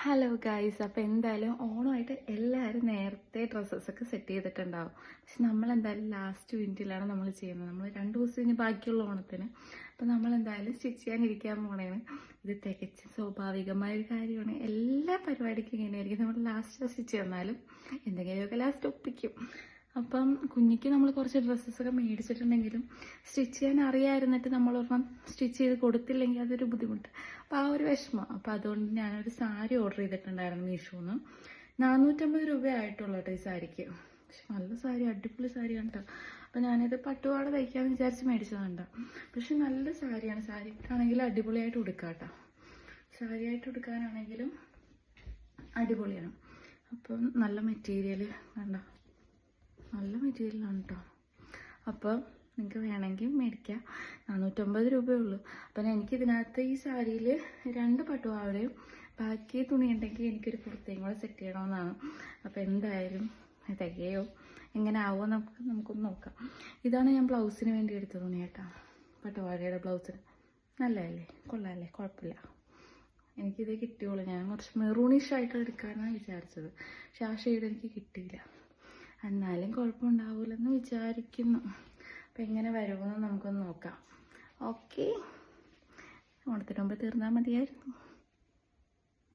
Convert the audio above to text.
Hello guys, അപ്പോൾ എന്തായാലും ഓണമായിട്ട് എല്ലാവരും നേരത്തെ ഡ്രസ്സസൊക്കെ സെറ്റ് ചെയ്തിട്ടുണ്ടാവും. പക്ഷെ നമ്മളെന്തായാലും ലാസ്റ്റ് മിനിറ്റിലാണ് നമ്മൾ ചെയ്യുന്നത്. നമ്മൾ 2 ദിവസം ഇനി ബാക്കിയുള്ള ഓണത്തിന്. അപ്പോൾ നമ്മളെന്തായാലും സ്റ്റിച്ച് ചെയ്യാനിരിക്കാൻ പോണേണ്. ഇത് തികച്ചും സ്വാഭാവികമായ ഒരു കാര്യമാണ്. എല്ലാ പരിപാടിക്കും ഇങ്ങനെയായിരിക്കും. നമ്മൾ ലാസ്റ്റ് സ്റ്റിച്ച് തന്നാലും എന്തെങ്കിലുമൊക്കെ ലാസ്റ്റ് ഒപ്പിക്കും. അപ്പം കുഞ്ഞിക്ക് നമ്മൾ കുറച്ച് ഡ്രസ്സസൊക്കെ മേടിച്ചിട്ടുണ്ടെങ്കിലും സ്റ്റിച്ച് ചെയ്യാൻ അറിയാമായിരുന്നിട്ട് നമ്മളൊരെണ്ണം സ്റ്റിച്ച് ചെയ്ത് കൊടുത്തില്ലെങ്കിൽ അതൊരു ബുദ്ധിമുട്ട്. അപ്പോൾ ആ ഒരു വിഷമം. അപ്പോൾ അതുകൊണ്ട് ഞാനൊരു സാരി ഓർഡർ ചെയ്തിട്ടുണ്ടായിരുന്നു മീഷോന്ന്. 450 രൂപയായിട്ടുള്ളൂ കേട്ടോ ഈ സാരിക്ക്. പക്ഷെ നല്ല സാരി, അടിപൊളി സാരിയാണ് കേട്ടോ. അപ്പോൾ ഞാനിത് പട്ടുപാട തയ്ക്കാമെന്ന് വിചാരിച്ച് മേടിച്ചതാണ്. പക്ഷെ നല്ല സാരിയാണ്. സാരിക്കാണെങ്കിലും അടിപൊളിയായിട്ട് ഉടുക്കാം കേട്ടോ. സാരിയായിട്ട് ഉടുക്കാനാണെങ്കിലും അടിപൊളിയാണ്. അപ്പം നല്ല മെറ്റീരിയൽ കണ്ടോ, നല്ല മെറ്റീരിയലാണ് കേട്ടോ. അപ്പോൾ നിങ്ങൾക്ക് വേണമെങ്കിൽ മേടിക്കാം. 450 രൂപയുള്ളൂ. അപ്പം എനിക്കിതിനകത്ത് ഈ സാരിയിൽ 2 പട്ടുപാവാടയും ബാക്കി തുണി ഉണ്ടെങ്കിൽ എനിക്കൊരു കുർത്തയും കൂടെ സെറ്റ് ചെയ്യണമെന്നാണ്. അപ്പോൾ എന്തായാലും തികയോ എങ്ങനെ ആവുമോ നമുക്കൊന്ന് നോക്കാം. ഇതാണ് ഞാൻ ബ്ലൗസിന് വേണ്ടി എടുത്ത തുണി കേട്ടോ. പട്ടുപാവാടയുടെ ബ്ലൗസിന് നല്ലതല്ലേ, കൊള്ളാമല്ലേ, കുഴപ്പമില്ല. എനിക്കിതേ കിട്ടിയുള്ളൂ. ഞാൻ കുറച്ച് മെറൂണിഷ് ആയിട്ട് എടുക്കാനാണ് വിചാരിച്ചത്. പക്ഷെ ആ ഷെയ്ഡ് എനിക്ക് കിട്ടിയില്ല. എന്നാലും കുഴപ്പമുണ്ടാവില്ലെന്ന് വിചാരിക്കുന്നു. അപ്പം എങ്ങനെ വരുമെന്ന് നമുക്കൊന്ന് നോക്കാം. ഓക്കെ, ഓണത്തിന് മുമ്പ് തീർന്നാൽ മതിയായിരുന്നു.